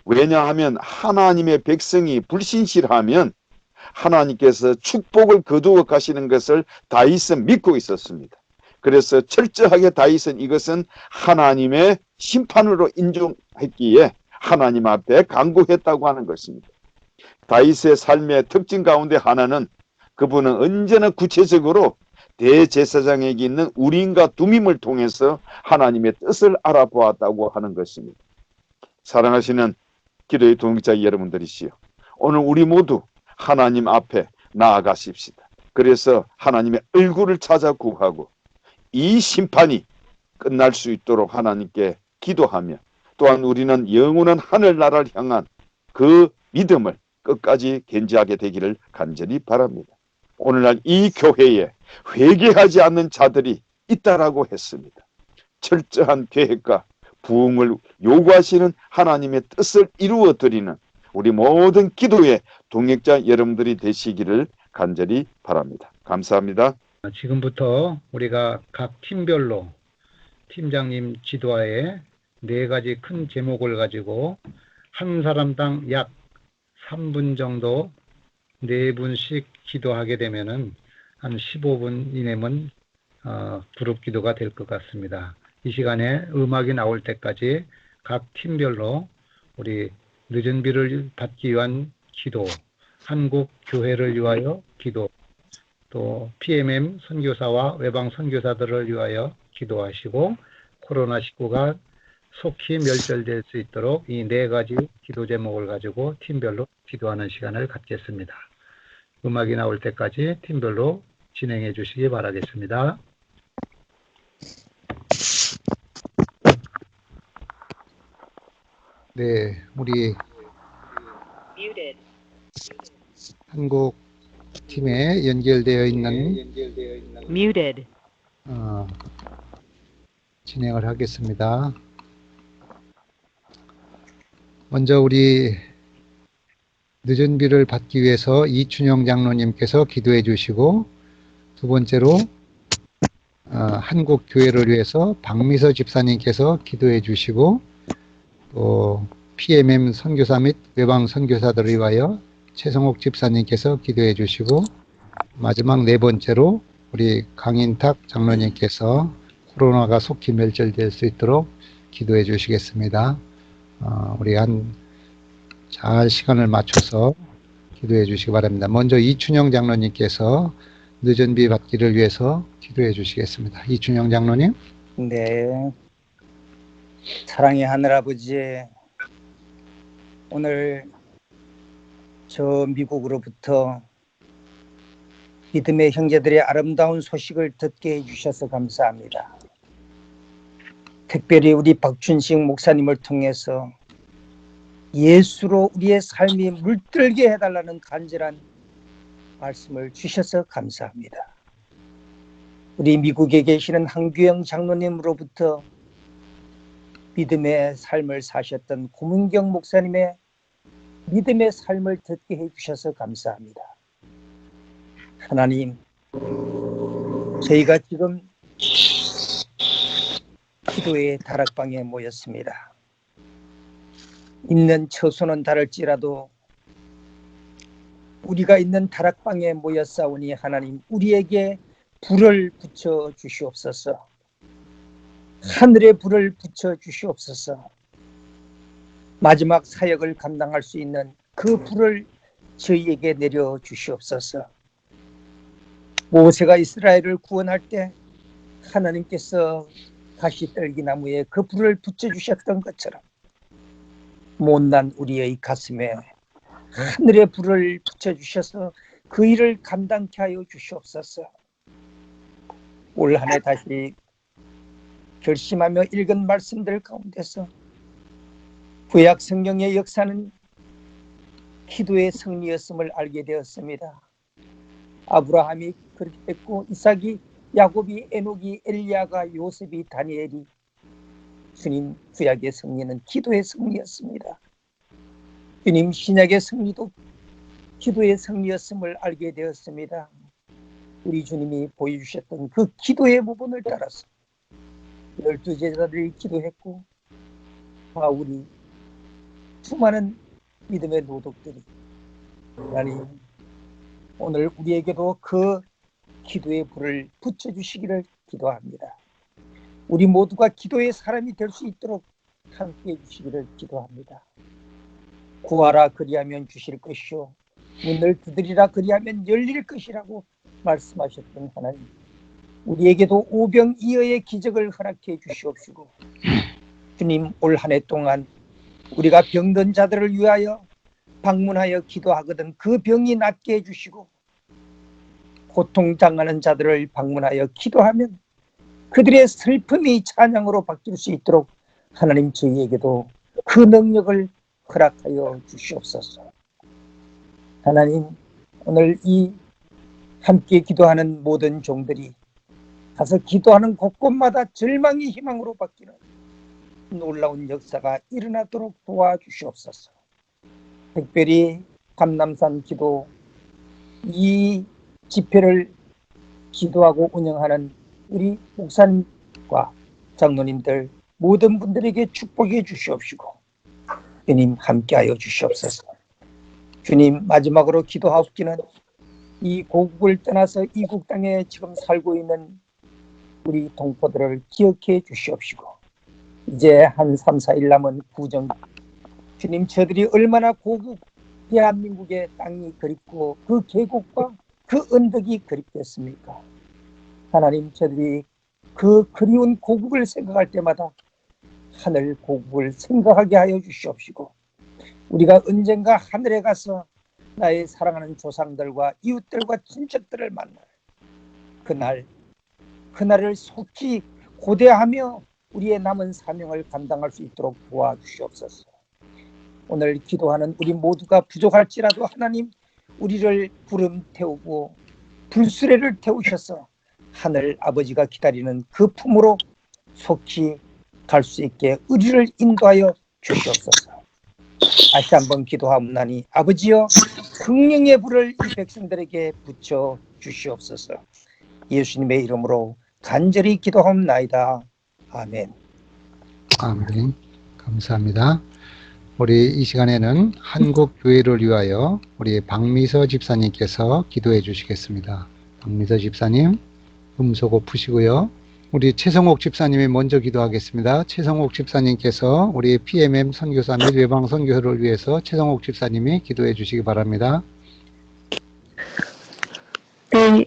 왜냐하면 하나님의 백성이 불신실하면 하나님께서 축복을 거두어 가시는 것을 다윗은 믿고 있었습니다. 그래서 철저하게 다윗은 이것은 하나님의 심판으로 인정했기에 하나님 앞에 간구했다고 하는 것입니다. 다윗의 삶의 특징 가운데 하나는 그분은 언제나 구체적으로 대제사장에게 있는 우림과 두밈을 통해서 하나님의 뜻을 알아보았다고 하는 것입니다. 사랑하시는 기도의 동역자 여러분들이시여, 오늘 우리 모두 하나님 앞에 나아가십시다. 그래서 하나님의 얼굴을 찾아 구하고 이 심판이 끝날 수 있도록 하나님께 기도하며, 또한 우리는 영원한 하늘나라를 향한 그 믿음을 끝까지 견지하게 되기를 간절히 바랍니다. 오늘날 이 교회에 회개하지 않는 자들이 있다라고 했습니다. 철저한 계획과 부흥을 요구하시는 하나님의 뜻을 이루어 드리는 우리 모든 기도의 동역자 여러분들이 되시기를 간절히 바랍니다. 감사합니다. 지금부터 우리가 각 팀별로 팀장님 지도하에 4가지 큰 제목을 가지고 한 사람당 약 3분 정도 4분씩 기도하게 되면은 한 15분 이내면 그룹 기도가 될 것 같습니다. 이 시간에 음악이 나올 때까지 각 팀별로 우리 늦은 비를 받기 위한 기도, 한국 교회를 위하여 기도, 또 PMM 선교사와 외방 선교사들을 위하여 기도하시고 코로나19가 속히 멸절될 수 있도록 이 4가지 기도 제목을 가지고 팀별로 기도하는 시간을 갖겠습니다. 음악이 나올 때까지 팀별로 진행해 주시기 바라겠습니다. 네, 우리 한국 팀에 연결되어 있는 진행을 하겠습니다. 먼저 우리 늦은 비를 받기 위해서 이춘영 장로님께서 기도해 주시고, 두 번째로 한국 교회를 위해서 박미서 집사님께서 기도해 주시고, 또 PMM 선교사 및 외방 선교사들을 위하여 최성옥 집사님께서 기도해 주시고, 마지막 4번째로 우리 강인탁 장로님께서 코로나가 속히 멸절될 수 있도록 기도해 주시겠습니다. 우리 잘 시간을 맞춰서 기도해 주시기 바랍니다. 먼저 이춘영 장로님께서 늦은 비 받기를 위해서 기도해 주시겠습니다. 이춘영 장로님. 네, 사랑의 하늘아버지, 오늘 저 미국으로부터 믿음의 형제들의 아름다운 소식을 듣게 해주셔서 감사합니다. 특별히 우리 박춘식 목사님을 통해서 예수로 우리의 삶이 물들게 해달라는 간절한 말씀을 주셔서 감사합니다. 우리 미국에 계시는 한규영 장로님으로부터 믿음의 삶을 사셨던 고문경 목사님의 믿음의 삶을 듣게 해주셔서 감사합니다. 하나님, 저희가 지금 기도의 다락방에 모였습니다. 있는 처소는 다를지라도 우리가 있는 다락방에 모였사오니 하나님, 우리에게 불을 붙여 주시옵소서. 하늘의 불을 붙여 주시옵소서. 마지막 사역을 감당할 수 있는 그 불을 저희에게 내려 주시옵소서. 모세가 이스라엘을 구원할 때 하나님께서 가시떨기나무에 그 불을 붙여주셨던 것처럼 못난 우리의 가슴에 하늘의 불을 붙여주셔서 그 일을 감당케 하여 주시옵소서. 올 한 해 다시 결심하며 읽은 말씀들 가운데서 구약 성경의 역사는 기도의 승리였음을 알게 되었습니다. 아브라함이 그렇게 됐고, 이삭이, 야곱이, 에녹이, 엘리야가, 요셉이, 다니엘이, 주님 구약의 승리는 기도의 승리였습니다. 주님 신약의 승리도 기도의 승리였음을 알게 되었습니다. 우리 주님이 보여주셨던 그 기도의 부분을 따라서 12 제자들이 기도했고, 바울이, 수많은 믿음의 노독들이, 하나님 오늘 우리에게도 그 기도의 불을 붙여주시기를 기도합니다. 우리 모두가 기도의 사람이 될 수 있도록 함께해 주시기를 기도합니다. 구하라 그리하면 주실 것이요 문을 두드리라 그리하면 열릴 것이라고 말씀하셨던 하나님, 우리에게도 오병이어의 기적을 허락해 주시옵시고, 주님 올 한 해 동안 우리가 병든 자들을 위하여 방문하여 기도하거든 그 병이 낫게 해주시고, 고통당하는 자들을 방문하여 기도하면 그들의 슬픔이 찬양으로 바뀔 수 있도록 하나님 저희에게도 그 능력을 허락하여 주시옵소서. 하나님, 오늘 이 함께 기도하는 모든 종들이 가서 기도하는 곳곳마다 절망이 희망으로 바뀌는 놀라운 역사가 일어나도록 도와주시옵소서. 특별히 감남산 기도 이 집회를 기도하고 운영하는 우리 목사님과 장로님들 모든 분들에게 축복해 주시옵시고, 주님 함께하여 주시옵소서. 주님, 마지막으로 기도하옵기는 이 고국을 떠나서 이국 땅에 지금 살고 있는 우리 동포들을 기억해 주시옵시고, 이제 한 3, 4일 남은 구정, 주님 저들이 얼마나 고국 대한민국의 땅이 그립고 그 계곡과 그 언덕이 그립겠습니까? 하나님, 저들이 그 그리운 고국을 생각할 때마다 하늘 고국을 생각하게 하여 주시옵시고, 우리가 언젠가 하늘에 가서 나의 사랑하는 조상들과 이웃들과 친척들을 만날 그날을 속히 고대하며 우리의 남은 사명을 감당할 수 있도록 도와주시옵소서. 오늘 기도하는 우리 모두가 부족할지라도 하나님, 우리를 구름 태우고 불수레를 태우셔서 하늘 아버지가 기다리는 그 품으로 속히 갈 수 있게 우리를 인도하여 주시옵소서. 다시 한번 기도하옵나니 아버지여, 성령의 불을 이 백성들에게 붙여 주시옵소서. 예수님의 이름으로 간절히 기도하옵나이다. 아멘. 아멘. 감사합니다. 우리 이 시간에는 한국 교회를 위하여 우리 박미서 집사님께서 기도해 주시겠습니다. 박미서 집사님, 음소거 푸시고요. 우리 최성옥 집사님이 먼저 기도하겠습니다. 최성옥 집사님께서 우리 PMM 선교사 및 외방 선교를 위해서 최성옥 집사님이 기도해 주시기 바랍니다. 네,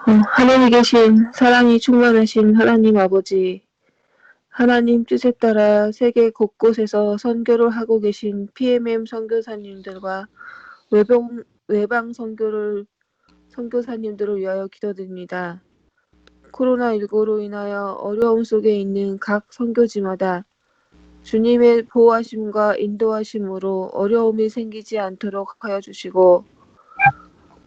하늘에 계신 사랑이 충만하신 하나님 아버지, 하나님 뜻에 따라 세계 곳곳에서 선교를 하고 계신 PMM 선교사님들과 외방 선교사님들을 위하여 기도드립니다. 코로나19로 인하여 어려움 속에 있는 각 선교지마다 주님의 보호하심과 인도하심으로 어려움이 생기지 않도록 하여 주시고,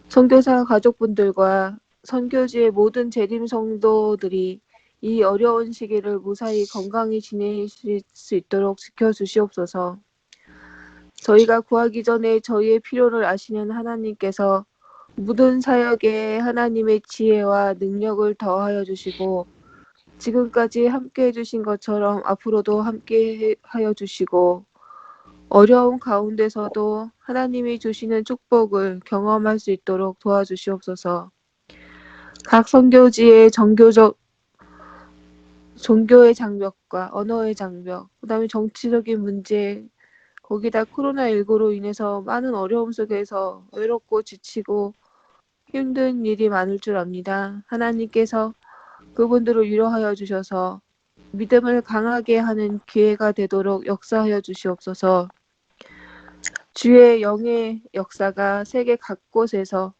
선교사 가족분들과 선교지의 모든 재림 성도들이 이 어려운 시기를 무사히 건강히 지내실 수 있도록 지켜주시옵소서. 저희가 구하기 전에 저희의 필요를 아시는 하나님께서 모든 사역에 하나님의 지혜와 능력을 더하여 주시고 지금까지 함께 해주신 것처럼 앞으로도 함께 하여 주시고 어려운 가운데서도 하나님이 주시는 축복을 경험할 수 있도록 도와주시옵소서. 각 선교지의 종교의 장벽과 언어의 장벽, 그다음에 정치적인 문제, 거기다 코로나19로 인해서 많은 어려움 속에서 외롭고 지치고 힘든 일이 많을 줄 압니다. 하나님께서 그분들을 위로하여 주셔서 믿음을 강하게 하는 기회가 되도록 역사하여 주시옵소서. 주의 영의 역사가 세계 각곳에서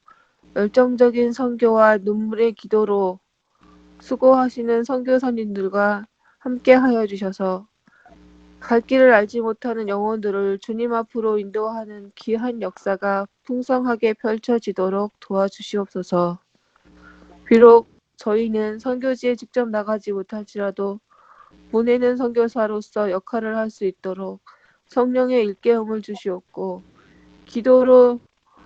열정적인 선교와 눈물의 기도로 수고하시는 선교사님들과 함께 하여 주셔서 갈 길을 알지 못하는 영혼들을 주님 앞으로 인도하는 귀한 역사가 풍성하게 펼쳐지도록 도와주시옵소서. 비록 저희는 선교지에 직접 나가지 못할지라도 보내는 선교사로서 역할을 할 수 있도록 성령의 일깨움을 주시옵고 기도로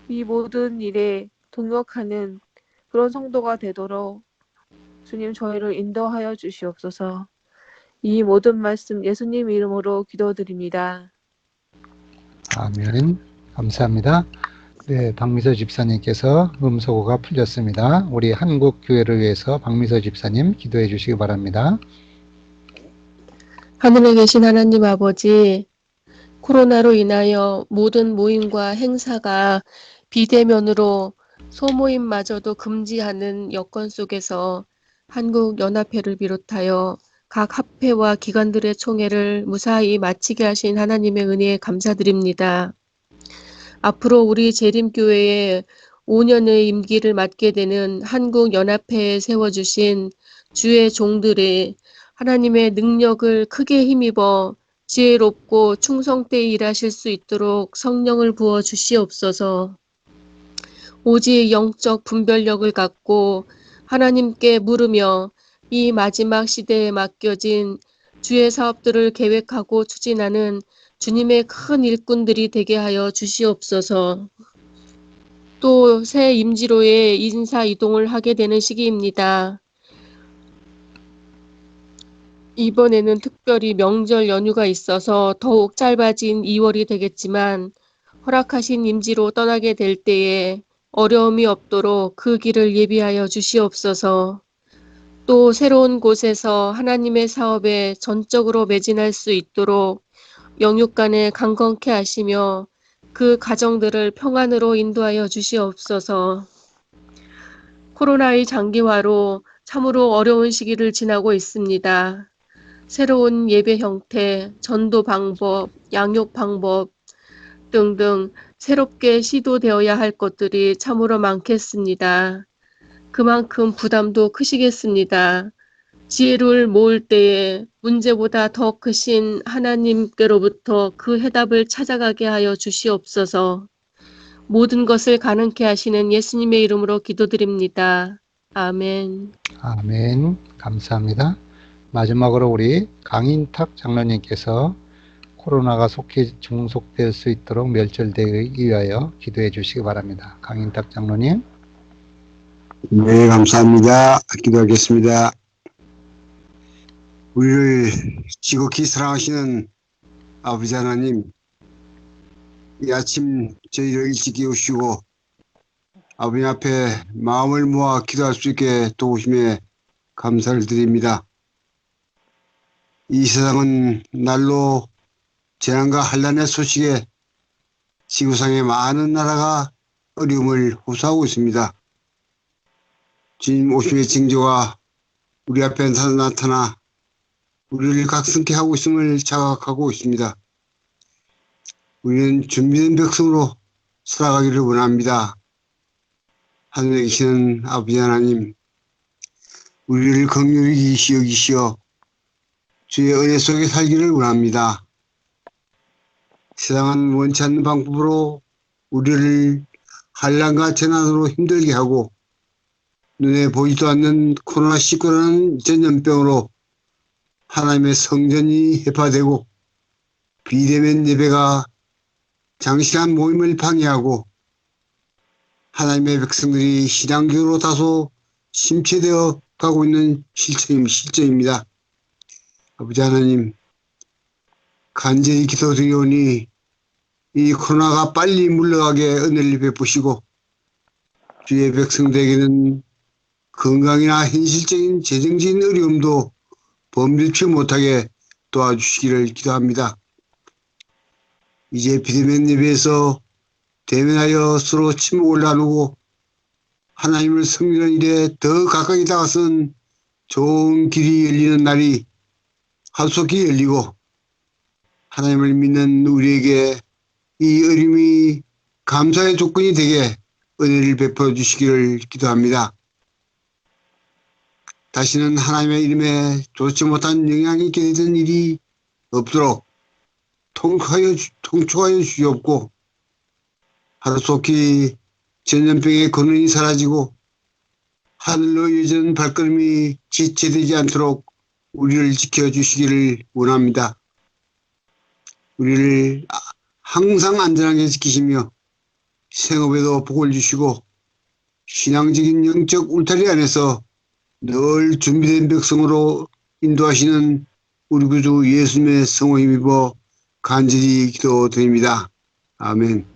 이 모든 일에 동역하는 그런 성도가 되도록 주님 저희를 인도하여 주시옵소서. 이 모든 말씀 예수님 이름으로 기도드립니다. 아멘. 감사합니다. 네, 박미서 집사님께서 음소거가 풀렸습니다. 우리 한국 교회를 위해서 박미서 집사님 기도해 주시기 바랍니다. 하늘에 계신 하나님 아버지, 코로나로 인하여 모든 모임과 행사가 비대면으로 소모임마저도 금지하는 여건 속에서 한국연합회를 비롯하여 각 합회와 기관들의 총회를 무사히 마치게 하신 하나님의 은혜에 감사드립니다. 앞으로 우리 재림교회에 5년의 임기를 맡게 되는 한국연합회에 세워주신 주의 종들의 하나님의 능력을 크게 힘입어 지혜롭고 충성되이 일하실 수 있도록 성령을 부어 주시옵소서. 오직 영적 분별력을 갖고 하나님께 물으며 이 마지막 시대에 맡겨진 주의 사업들을 계획하고 추진하는 주님의 큰 일꾼들이 되게 하여 주시옵소서. 또 새 임지로의 인사 이동을 하게 되는 시기입니다. 이번에는 특별히 명절 연휴가 있어서 더욱 짧아진 2월이 되겠지만 허락하신 임지로 떠나게 될 때에 어려움이 없도록 그 길을 예비하여 주시옵소서. 또 새로운 곳에서 하나님의 사업에 전적으로 매진할 수 있도록 영육간에 강건케 하시며 그 가정들을 평안으로 인도하여 주시옵소서. 코로나의 장기화로 참으로 어려운 시기를 지나고 있습니다. 새로운 예배 형태, 전도 방법, 양육 방법 등등 새롭게 시도되어야 할 것들이 참으로 많겠습니다. 그만큼 부담도 크시겠습니다. 지혜를 모을 때에 문제보다 더 크신 하나님께로부터 그 해답을 찾아가게 하여 주시옵소서. 모든 것을 가능케 하시는 예수님의 이름으로 기도드립니다. 아멘. 아멘. 감사합니다. 마지막으로 우리 강인탁 장로님께서 코로나가 속히 종속될 수 있도록 멸절되기 위하여 기도해 주시기 바랍니다. 강인탁 장로님. 네, 감사합니다. 기도하겠습니다. 우리를 지극히 사랑하시는 아버지 하나님, 이 아침 저희를 일찍 깨우시고 아버지 앞에 마음을 모아 기도할 수 있게 도우심에 감사를 드립니다. 이 세상은 날로 재난과 환난의 소식에 지구상의 많은 나라가 어려움을 호소하고 있습니다. 주님 오심의 징조가 우리 앞에 나타나 우리를 각성케 하고 있음을 자각하고 있습니다. 우리는 준비된 백성으로 살아가기를 원합니다. 하늘에 계시는 아버지 하나님, 우리를 긍휼히 여기시어 주의 은혜 속에 살기를 원합니다. 세상은 원치 않는 방법으로 우리를 환난과 재난으로 힘들게 하고 눈에 보이지도 않는 코로나19라는 전염병으로 하나님의 성전이 해파되고 비대면 예배가 장시간 모임을 방해하고 하나님의 백성들이 신앙적으로 다소 심취되어 가고 있는 실정입니다. 아버지 하나님, 간절히 기도드리오니 이 코로나가 빨리 물러가게 은혜를 베푸시고 주의 백성들에게는 건강이나 현실적인 재정적인 어려움도 범죄치 못하게 도와주시기를 기도합니다. 이제 비대면 예배에서 대면하여 서로 침묵을 나누고 하나님을 섬기는 일에 더 가까이 다가선 좋은 길이 열리는 날이 하루속히 열리고 하나님을 믿는 우리에게 이 어림이 감사의 조건이 되게 은혜를 베풀어 주시기를 기도합니다. 다시는 하나님의 이름에 좋지 못한 영향이 있게 되는 일이 없도록 통촉하여 주시옵고 하루속히 전염병의 근원이 사라지고 하늘로 이어지는 발걸음이 지체되지 않도록 우리를 지켜주시기를 원합니다. 우리를 항상 안전하게 지키시며 생업에도 복을 주시고 신앙적인 영적 울타리 안에서 늘 준비된 백성으로 인도하시는 우리 구주 예수님의 성호 힘입어 간절히 기도드립니다. 아멘.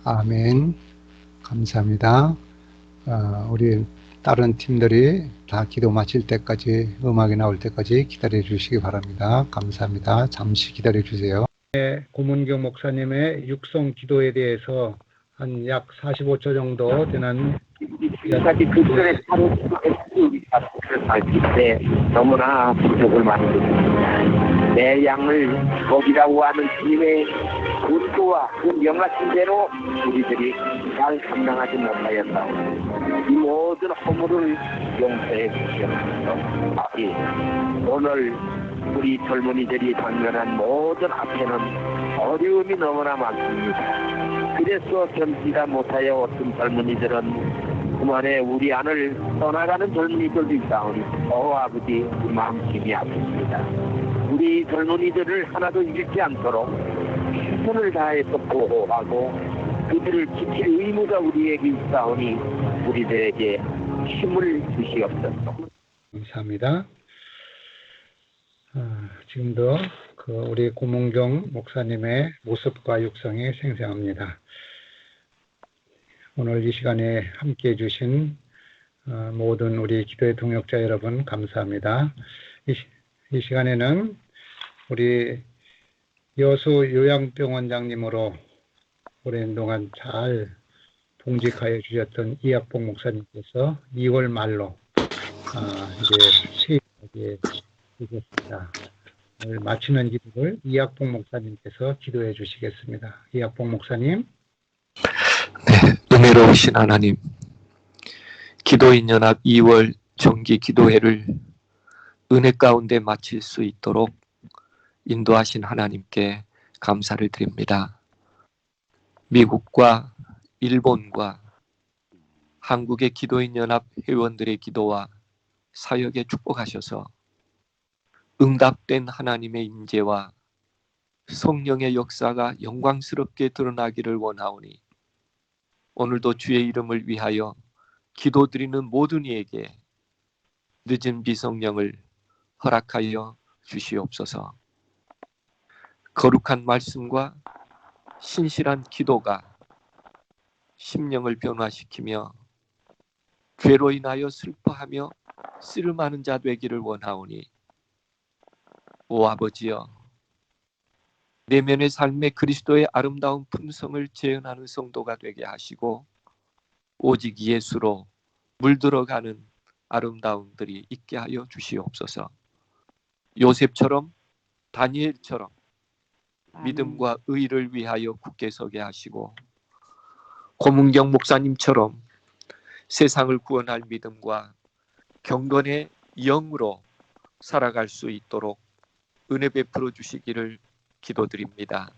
아멘. 감사합니다. 우리 다른 팀들이 다 기도 마칠 때까지, 음악이 나올 때까지 기다려 주시기 바랍니다. 감사합니다. 잠시 기다려 주세요. 고문경 목사님의 육성 기도에 대해서 한 약 45초 정도 되는 지금까지 그들의 사를 밝힐 때 너무나 부족을 많이 했습니다. 내 양을 먹이라고 하는 주님의 의도와 그 명하신 대로 우리들이 잘 감당하지 못하였다. 이 모든 허물을 용서해 주시옵소서. 오늘 우리 젊은이들이 당면한 모든 앞에는 어려움이 너무나 많습니다. 그래서 견디다 못하여 어떤 젊은이들은 그만에 우리 안을 떠나가는 젊은이들도 있사오니 아버지 우리 마음심이 아픕니다. 우리 젊은이들을 하나도 잃지 않도록 최선을 다해서 보호하고 그들을 지킬 의무가 우리에게 있사오니 우리들에게 힘을 주시옵소서. 감사합니다. 지금도 우리 고문경 목사님의 모습과 육성이 생생합니다. 오늘 이 시간에 함께해 주신 모든 우리 기도의 동역자 여러분 감사합니다. 이 시간에는 우리 여수 요양병원장님으로 오랜 동안 잘 봉직하여 주셨던 이학봉 목사님께서 2월 말로 이제 퇴임하게 되겠습니다. 오늘 마치는 기도를 이학봉 목사님께서 기도해 주시겠습니다. 이학봉 목사님. 네, 은혜로우신 하나님, 기도인 연합 2월 정기 기도회를 은혜 가운데 마칠 수 있도록 인도하신 하나님께 감사를 드립니다. 미국과 일본과 한국의 기도인 연합 회원들의 기도와 사역에 축복하셔서 응답된 하나님의 임재와 성령의 역사가 영광스럽게 드러나기를 원하오니 오늘도 주의 이름을 위하여 기도드리는 모든 이에게 늦은 비성령을 허락하여 주시옵소서. 거룩한 말씀과 신실한 기도가 심령을 변화시키며 죄로 인하여 슬퍼하며 씨름하는 자 되기를 원하오니 오 아버지여, 내면의 삶에 그리스도의 아름다운 품성을 재현하는 성도가 되게 하시고 오직 예수로 물들어가는 아름다움들이 있게 하여 주시옵소서. 요셉처럼 다니엘처럼 믿음과 의를 위하여 굳게 서게 하시고 고문경 목사님처럼 세상을 구원할 믿음과 경건의 영으로 살아갈 수 있도록 은혜 베풀어 주시기를 기도드립니다.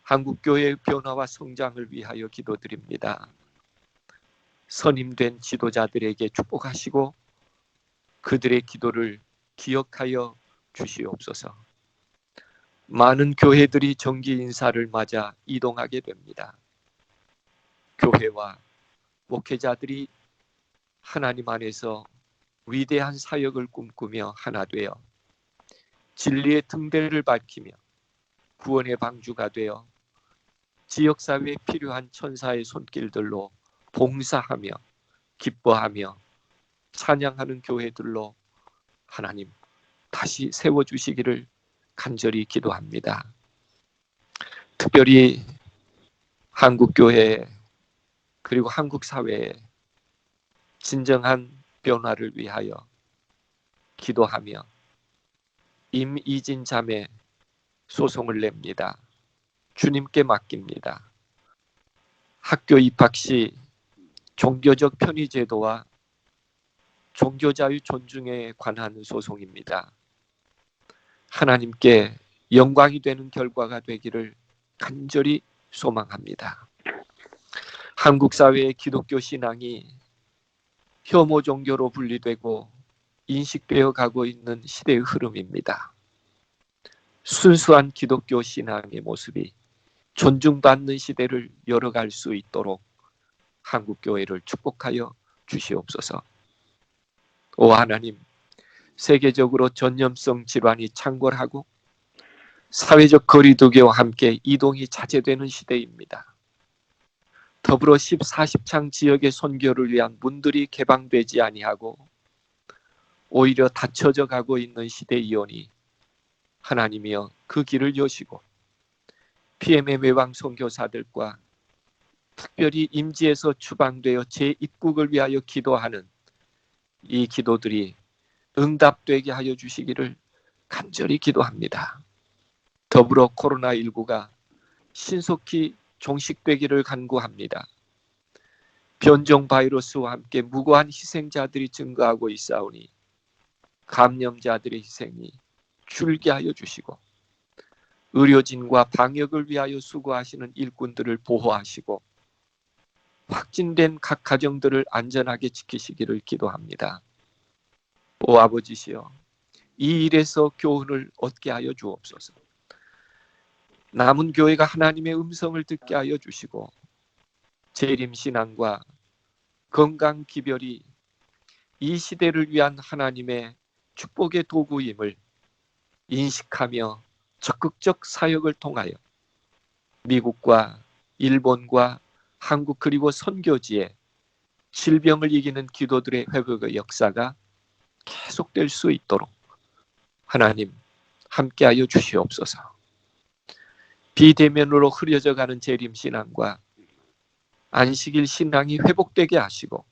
한국교회의 변화와 성장을 위하여 기도드립니다. 선임된 지도자들에게 축복하시고 그들의 기도를 기억하여 주시옵소서. 많은 교회들이 정기 인사를 맞아 이동하게 됩니다. 교회와 목회자들이 하나님 안에서 위대한 사역을 꿈꾸며 하나 되어 진리의 등대를 밝히며 구원의 방주가 되어 지역사회에 필요한 천사의 손길들로 봉사하며 기뻐하며 찬양하는 교회들로 하나님 다시 세워주시기를 간절히 기도합니다. 특별히 한국교회 그리고 한국사회에 진정한 변화를 위하여 기도하며 임이진 자매 소송을 냅니다. 주님께 맡깁니다. 학교 입학 시 종교적 편의 제도와 종교자유 존중에 관한 소송입니다. 하나님께 영광이 되는 결과가 되기를 간절히 소망합니다. 한국 사회의 기독교 신앙이 혐오 종교로 분리되고 인식되어 가고 있는 시대의 흐름입니다. 순수한 기독교 신앙의 모습이 존중받는 시대를 열어갈 수 있도록 한국교회를 축복하여 주시옵소서. 오 하나님, 세계적으로 전염성 질환이 창궐하고 사회적 거리두기와 함께 이동이 자제되는 시대입니다. 더불어 40창 지역의 선교를 위한 문들이 개방되지 아니하고 오히려 닫혀져 가고 있는 시대이오니 하나님이여 그 길을 여시고 PM의 외방 선교사들과 특별히 임지에서 추방되어 재입국을 위하여 기도하는 이 기도들이 응답되게 하여 주시기를 간절히 기도합니다. 더불어 코로나19가 신속히 종식되기를 간구합니다. 변종 바이러스와 함께 무고한 희생자들이 증가하고 있사오니 감염자들의 희생이 줄게 하여 주시고 의료진과 방역을 위하여 수고하시는 일꾼들을 보호하시고 확진된 각 가정들을 안전하게 지키시기를 기도합니다. 오 아버지시여, 이 일에서 교훈을 얻게 하여 주옵소서. 남은 교회가 하나님의 음성을 듣게 하여 주시고 재림신앙과 건강기별이 이 시대를 위한 하나님의 축복의 도구임을 인식하며 적극적 사역을 통하여 미국과 일본과 한국 그리고 선교지에 질병을 이기는 기도들의 회복의 역사가 계속될 수 있도록 하나님 함께하여 주시옵소서. 비대면으로 흐려져가는 재림신앙과 안식일 신앙이 회복되게 하시고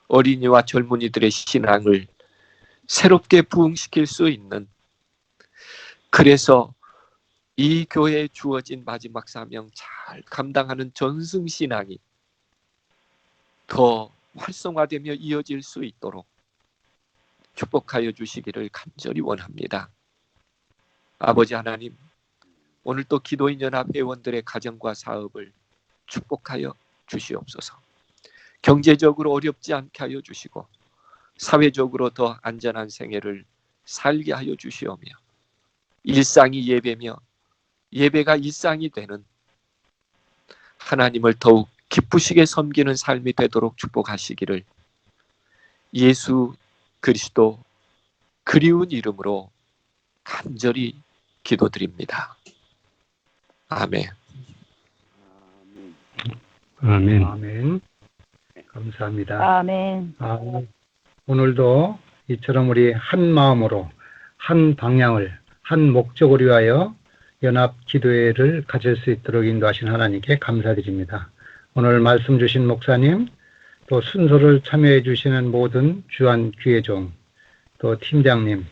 어린이와 젊은이들의 신앙을 새롭게 부흥시킬 수 있는, 그래서 이 교회에 주어진 마지막 사명 잘 감당하는 전승신앙이 더 활성화되며 이어질 수 있도록 축복하여 주시기를 간절히 원합니다. 아버지 하나님, 오늘 또 기도인 연합 회원들의 가정과 사업을 축복하여 주시옵소서. 경제적으로 어렵지 않게 하여 주시고 사회적으로 더 안전한 생애를 살게 하여 주시오며 일상이 예배며 예배가 일상이 되는 하나님을 더욱 기쁘시게 섬기는 삶이 되도록 축복하시기를 예수 그리스도 그리운 이름으로 간절히 기도드립니다. 아멘. 아멘. 아멘. 감사합니다. 아멘. 오늘도 이처럼 우리 한 마음으로 한 방향을 한 목적을 위하여 연합 기도회를 가질 수 있도록 인도하신 하나님께 감사드립니다. 오늘 말씀 주신 목사님, 또 순서를 참여해 주시는 모든 주한 귀회종, 또 팀장님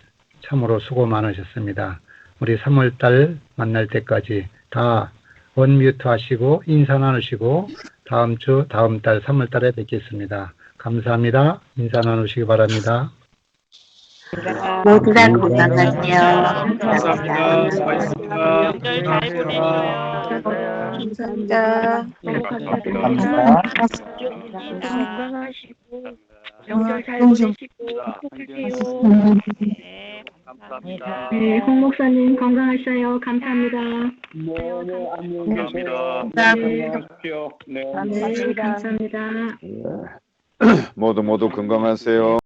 참으로 수고 많으셨습니다. 우리 3월달 만날 때까지 다 언뮤트 하시고 인사 나누시고 다음 달 3월달에 뵙겠습니다. 감사합니다. 인사 나누시기 바랍니다. 모두 다 건강하세요. 감사합니다. 수고하셨습니다. 명절 잘 보내세요. 감사합니다. 너무 감사드립니다. 감사합니다. 건강하시고 명절 잘 보내시고 행복하세요. 네, 감사합니다. 네, 홍 목사님 건강하셔요. 감사합니다. 네, 안녕히 계세요. 네, 감사합니다. 모두 건강하세요.